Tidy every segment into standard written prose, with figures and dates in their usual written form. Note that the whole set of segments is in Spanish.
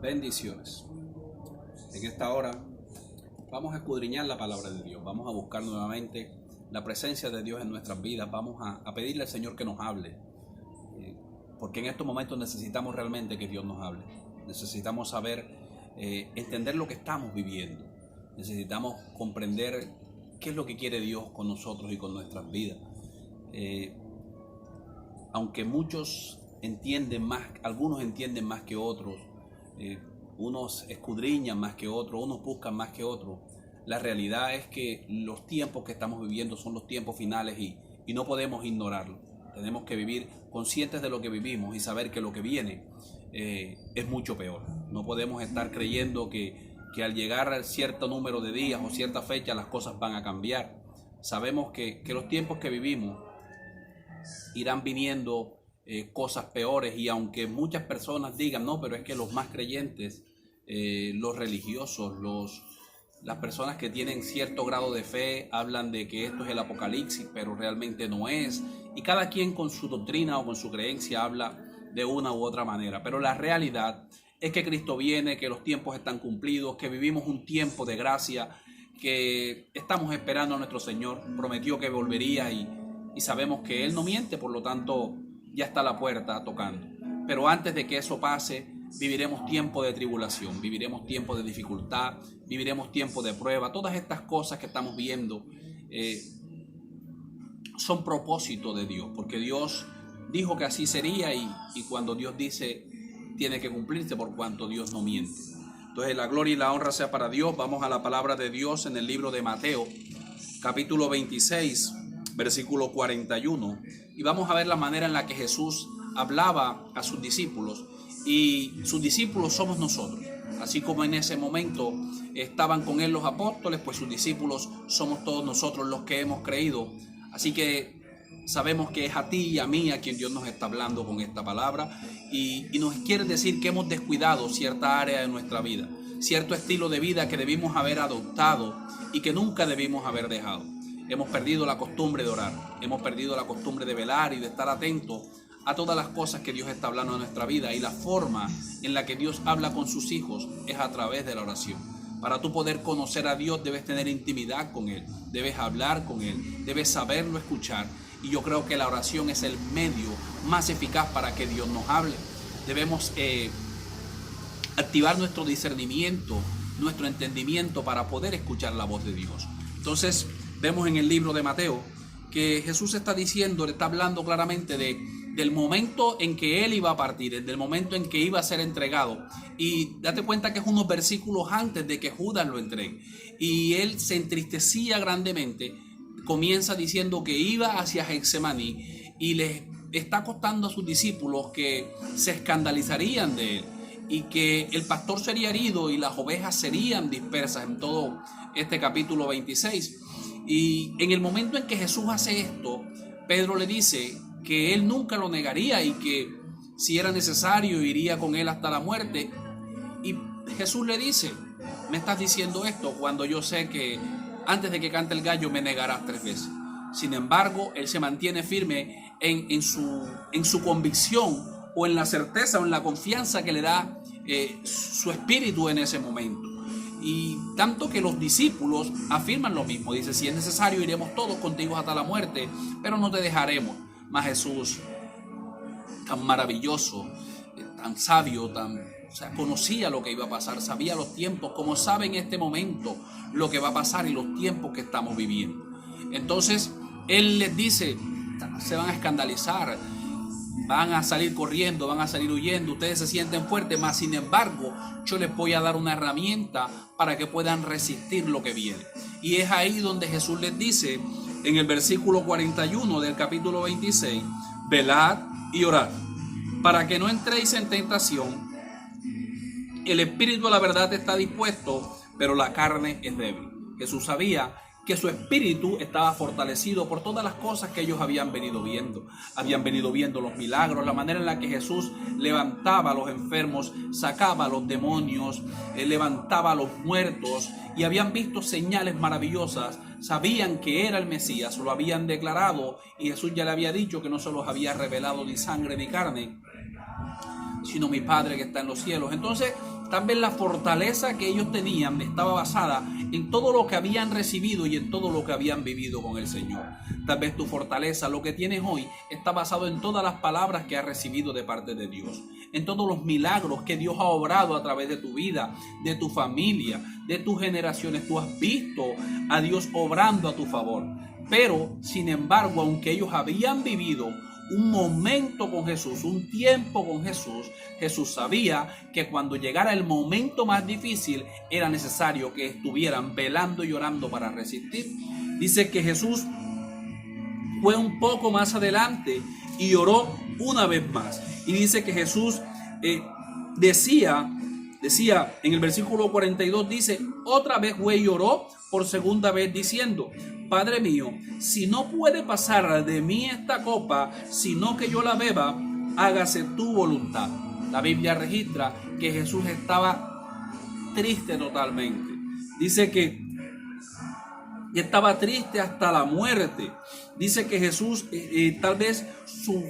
Bendiciones. En esta hora vamos a escudriñar la palabra de Dios. Vamos a buscar nuevamente la presencia de Dios en nuestras vidas. Vamos a pedirle al Señor que nos hable. Porque en estos momentos necesitamos realmente que Dios nos hable. Necesitamos saber, entender lo que estamos viviendo. Necesitamos comprender qué es lo que quiere Dios con nosotros y con nuestras vidas. Aunque muchos entienden más, algunos entienden más que otros, unos escudriñan más que otros, unos buscan más que otros. La realidad es que los tiempos que estamos viviendo son los tiempos finales y no podemos ignorarlo. Tenemos que vivir conscientes de lo que vivimos y saber que lo que viene es mucho peor. No podemos estar creyendo que al llegar a cierto número de días o cierta fecha las cosas van a cambiar. Sabemos que los tiempos que vivimos irán viniendo cosas peores, y aunque muchas personas digan, no, pero es que los más creyentes, los religiosos, las personas que tienen cierto grado de fe hablan de que esto es el apocalipsis, pero realmente no es, y cada quien con su doctrina o con su creencia habla de una u otra manera, pero la realidad es que Cristo viene, que los tiempos están cumplidos, que vivimos un tiempo de gracia, que estamos esperando a nuestro Señor. Prometió que volvería y sabemos que Él no miente, por lo tanto ya está a la puerta tocando. Pero antes de que eso pase, viviremos tiempo de tribulación, viviremos tiempo de dificultad, viviremos tiempo de prueba. Todas estas cosas que estamos viendo son propósito de Dios, porque Dios dijo que así sería, y cuando Dios dice, tiene que cumplirse, por cuanto Dios no miente. Entonces la gloria y la honra sea para Dios. Vamos a la palabra de Dios en el libro de Mateo, capítulo 26, versículo 41, y vamos a ver la manera en la que Jesús hablaba a sus discípulos, y sus discípulos somos nosotros. Así como en ese momento estaban con él los apóstoles, pues sus discípulos somos todos nosotros los que hemos creído. Así que sabemos que es a ti y a mí a quien Dios nos está hablando con esta palabra, y nos quiere decir que hemos descuidado cierta área de nuestra vida, cierto estilo de vida que debimos haber adoptado y que nunca debimos haber dejado. Hemos perdido la costumbre de orar, hemos perdido la costumbre de velar y de estar atentos a todas las cosas que Dios está hablando en nuestra vida, y la forma en la que Dios habla con sus hijos es a través de la oración. Para tú poder conocer a Dios debes tener intimidad con Él, debes hablar con Él, debes saberlo escuchar, y yo creo que la oración es el medio más eficaz para que Dios nos hable. Debemos activar nuestro discernimiento, nuestro entendimiento para poder escuchar la voz de Dios. Entonces vemos en el libro de Mateo que Jesús está diciendo, le está hablando claramente del momento en que Él iba a partir, del momento en que iba a ser entregado. Y date cuenta que es unos versículos antes de que Judas lo entregue. Y Él se entristecía grandemente. Comienza diciendo que iba hacia Getsemaní y les está costando a sus discípulos que se escandalizarían de Él, y que el pastor sería herido y las ovejas serían dispersas, en todo este capítulo 26. Y en el momento en que Jesús hace esto, Pedro le dice que él nunca lo negaría y que si era necesario iría con él hasta la muerte. Y Jesús le dice, me estás diciendo esto cuando yo sé que antes de que cante el gallo me negarás 3 veces. Sin embargo, él se mantiene firme en su convicción, o en la certeza o en la confianza que le da su espíritu en ese momento. Y tanto que los discípulos afirman lo mismo. Dice, si es necesario iremos todos contigo hasta la muerte, pero no te dejaremos. Mas Jesús, tan maravilloso, tan sabio, conocía lo que iba a pasar, sabía los tiempos, como sabe en este momento lo que va a pasar y los tiempos que estamos viviendo. Entonces Él les dice, se van a escandalizar, van a salir corriendo, van a salir huyendo, ustedes se sienten fuertes, mas sin embargo yo les voy a dar una herramienta para que puedan resistir lo que viene. Y es ahí donde Jesús les dice en el versículo 41 del capítulo 26, velad y orad para que no entréis en tentación. El espíritu a la verdad está dispuesto, pero la carne es débil. Jesús sabía que su espíritu estaba fortalecido por todas las cosas que ellos habían venido viendo. Habían venido viendo los milagros, la manera en la que Jesús levantaba a los enfermos, sacaba a los demonios, levantaba a los muertos, y habían visto señales maravillosas. Sabían que era el Mesías, lo habían declarado, y Jesús ya le había dicho que no se los había revelado ni sangre ni carne, sino mi Padre que está en los cielos. Entonces, tal vez la fortaleza que ellos tenían estaba basada en todo lo que habían recibido y en todo lo que habían vivido con el Señor. Tal vez tu fortaleza, lo que tienes hoy, está basado en todas las palabras que has recibido de parte de Dios, en todos los milagros que Dios ha obrado a través de tu vida, de tu familia, de tus generaciones. Tú has visto a Dios obrando a tu favor. Pero, sin embargo, aunque ellos habían vivido un momento con Jesús, un tiempo con Jesús, Jesús sabía que cuando llegara el momento más difícil era necesario que estuvieran velando y orando para resistir. Dice que Jesús fue un poco más adelante y oró una vez más. Y dice que Jesús decía en el versículo 42, dice, otra vez fue y oró por segunda vez diciendo, Padre mío, si no puede pasar de mí esta copa, sino que yo la beba, hágase tu voluntad. La Biblia registra que Jesús estaba triste totalmente. Dice que estaba triste hasta la muerte. Dice que Jesús, tal vez su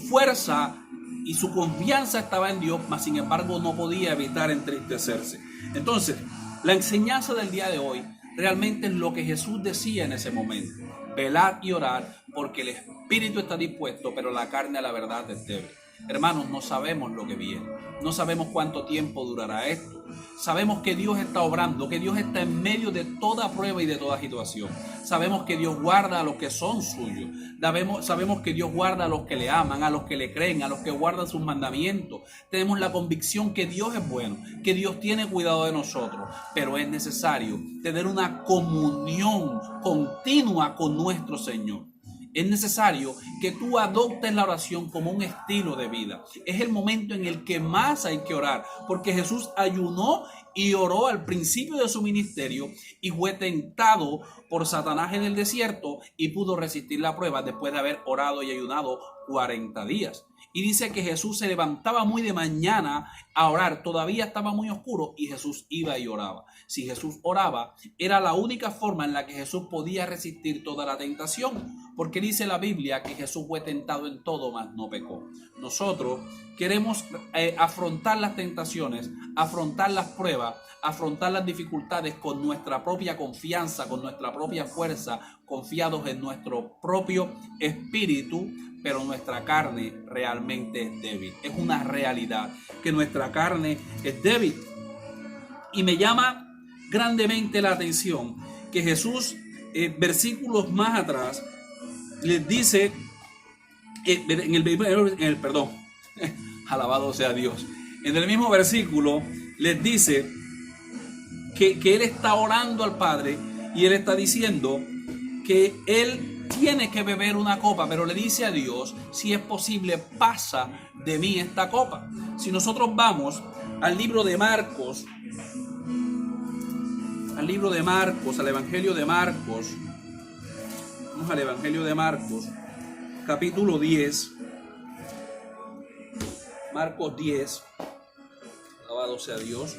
fuerza y su confianza estaba en Dios, mas sin embargo no podía evitar entristecerse. Entonces, la enseñanza del día de hoy realmente es lo que Jesús decía en ese momento. Velad y orad, porque el espíritu está dispuesto, pero la carne a la verdad es débil. Hermanos, no sabemos lo que viene. No sabemos cuánto tiempo durará esto. Sabemos que Dios está obrando, que Dios está en medio de toda prueba y de toda situación. Sabemos que Dios guarda a los que son suyos. Sabemos que Dios guarda a los que le aman, a los que le creen, a los que guardan sus mandamientos. Tenemos la convicción que Dios es bueno, que Dios tiene cuidado de nosotros. Pero es necesario tener una comunión continua con nuestro Señor. Es necesario que tú adoptes la oración como un estilo de vida. Es el momento en el que más hay que orar, porque Jesús ayunó y oró al principio de su ministerio y fue tentado por Satanás en el desierto y pudo resistir la prueba después de haber orado y ayunado 40 días. Y dice que Jesús se levantaba muy de mañana a orar. Todavía estaba muy oscuro y Jesús iba y oraba. Si Jesús oraba, era la única forma en la que Jesús podía resistir toda la tentación. Porque dice la Biblia que Jesús fue tentado en todo, mas no pecó. Nosotros queremos afrontar las tentaciones, afrontar las pruebas, afrontar las dificultades con nuestra propia confianza, con nuestra propia fuerza, confiados en nuestro propio espíritu, pero nuestra carne realmente es débil. Es una realidad que nuestra carne es débil. Y me llama grandemente la atención que Jesús, versículos más atrás, les dice, alabado sea Dios, en el mismo versículo les dice que Él está orando al Padre y Él está diciendo que Él tiene que beber una copa, pero le dice a Dios, si es posible, pasa de mí esta copa. Si nosotros vamos al libro de Marcos, al Evangelio de Marcos, vamos al Evangelio de Marcos, capítulo 10, Marcos 10, alabado sea Dios.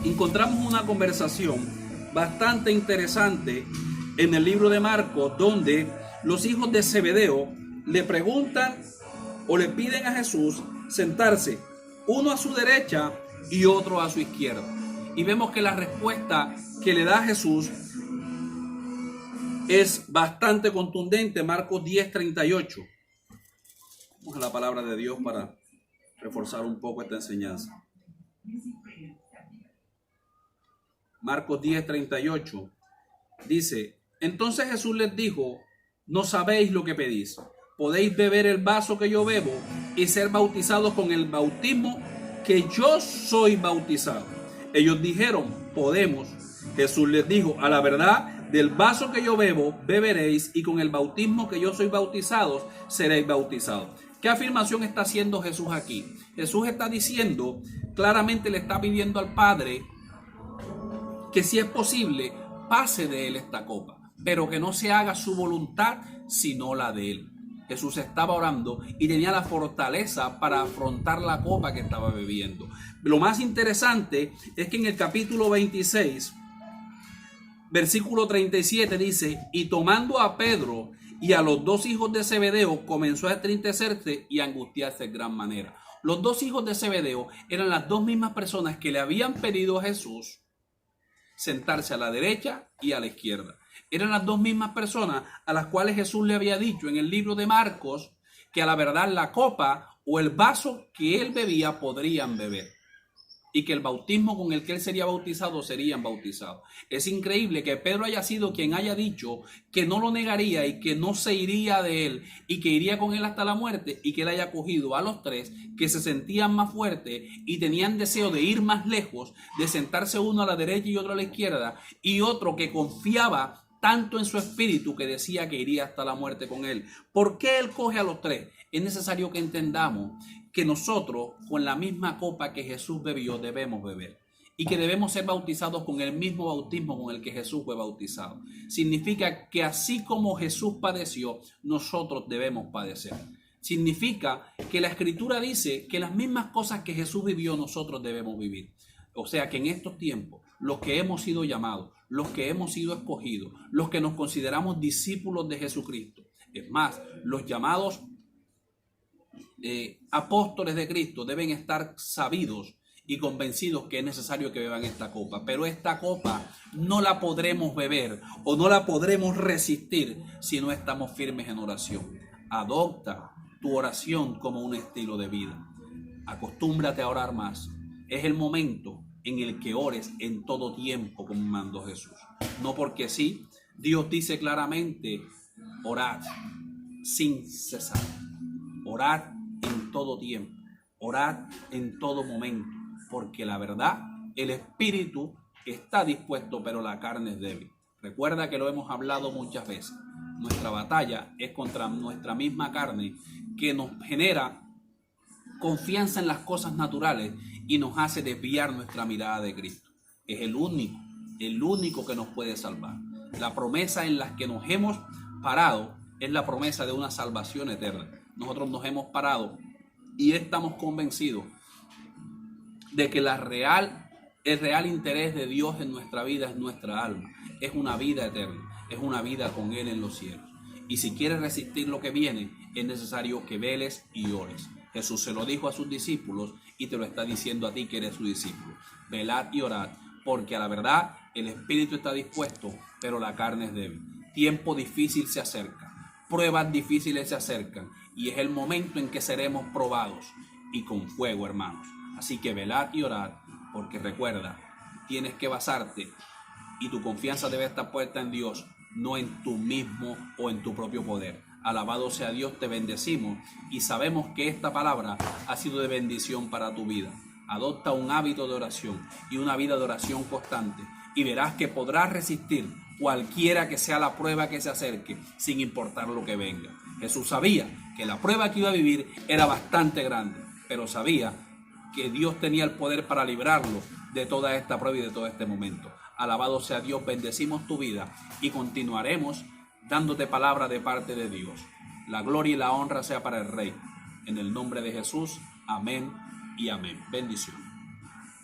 Encontramos una conversación bastante interesante en el libro de Marcos, donde los hijos de Zebedeo le preguntan o le piden a Jesús sentarse, uno a su derecha y otro a su izquierda. Y vemos que la respuesta que le da Jesús es bastante contundente. Marcos 10:38. Vamos a la palabra de Dios para reforzar un poco esta enseñanza. Marcos 10:38 dice, entonces Jesús les dijo, no sabéis lo que pedís. ¿Podéis beber el vaso que yo bebo y ser bautizados con el bautismo que yo soy bautizado? Ellos dijeron, podemos. Jesús les dijo, a la verdad, del vaso que yo bebo, beberéis, y con el bautismo que yo soy bautizado, seréis bautizados. ¿Qué afirmación está haciendo Jesús aquí? Jesús está diciendo, claramente le está pidiendo al Padre que si es posible, pase de él esta copa, pero que no se haga su voluntad, sino la de él. Jesús estaba orando y tenía la fortaleza para afrontar la copa que estaba bebiendo. Lo más interesante es que en el capítulo 26, versículo 37 dice, y tomando a Pedro Y a los dos hijos de Zebedeo comenzó a entristecerse y a angustiarse de gran manera. Los dos hijos de Zebedeo eran las dos mismas personas que le habían pedido a Jesús sentarse a la derecha y a la izquierda. Eran las dos mismas personas a las cuales Jesús le había dicho en el libro de Marcos que a la verdad la copa o el vaso que él bebía podrían beber, y que el bautismo con el que él sería bautizado serían bautizados. Es increíble que Pedro haya sido quien haya dicho que no lo negaría y que no se iría de él y que iría con él hasta la muerte, y que él haya cogido a los tres que se sentían más fuertes y tenían deseo de ir más lejos, de sentarse uno a la derecha y otro a la izquierda, y otro que confiaba tanto en su espíritu que decía que iría hasta la muerte con él. ¿Por qué él coge a los tres? Es necesario que entendamos que nosotros, con la misma copa que Jesús bebió, debemos beber, y que debemos ser bautizados con el mismo bautismo con el que Jesús fue bautizado. Significa que así como Jesús padeció, nosotros debemos padecer. Significa que la Escritura dice que las mismas cosas que Jesús vivió, nosotros debemos vivir. O sea que en estos tiempos, los que hemos sido llamados, los que hemos sido escogidos, los que nos consideramos discípulos de Jesucristo, es más, los llamados apóstoles de Cristo, deben estar sabidos y convencidos que es necesario que beban esta copa. Pero esta copa no la podremos beber o no la podremos resistir si no estamos firmes en oración. Adopta tu oración como un estilo de vida. Acostúmbrate a orar más. Es el momento en el que ores en todo tiempo, como mandó Jesús. No porque sí, Dios dice claramente: orad sin cesar. Orad en todo tiempo, orad en todo momento, porque la verdad, el espíritu está dispuesto, pero la carne es débil. Recuerda que lo hemos hablado muchas veces. Nuestra batalla es contra nuestra misma carne, que nos genera confianza en las cosas naturales y nos hace desviar nuestra mirada de Cristo. Es el único que nos puede salvar. La promesa en la que nos hemos parado es la promesa de una salvación eterna. Nosotros nos hemos parado y estamos convencidos de que el real interés de Dios en nuestra vida es nuestra alma. Es una vida eterna, es una vida con Él en los cielos. Y si quieres resistir lo que viene, es necesario que veles y ores. Jesús se lo dijo a sus discípulos y te lo está diciendo a ti que eres su discípulo. Velad y orad, porque a la verdad el espíritu está dispuesto, pero la carne es débil. Tiempo difícil se acerca, pruebas difíciles se acercan, y es el momento en que seremos probados, y con fuego, hermanos. Así que velad y orad, porque recuerda, tienes que basarte y tu confianza debe estar puesta en Dios, no en tú mismo o en tu propio poder. Alabado sea Dios, te bendecimos y sabemos que esta palabra ha sido de bendición para tu vida. Adopta un hábito de oración y una vida de oración constante, y verás que podrás resistir cualquiera que sea la prueba que se acerque, sin importar lo que venga. Jesús sabía que la prueba que iba a vivir era bastante grande, pero sabía que Dios tenía el poder para librarlo de toda esta prueba y de todo este momento. Alabado sea Dios, bendecimos tu vida y continuaremos dándote palabra de parte de Dios. La gloria y la honra sea para el Rey. En el nombre de Jesús, amén y amén. Bendición.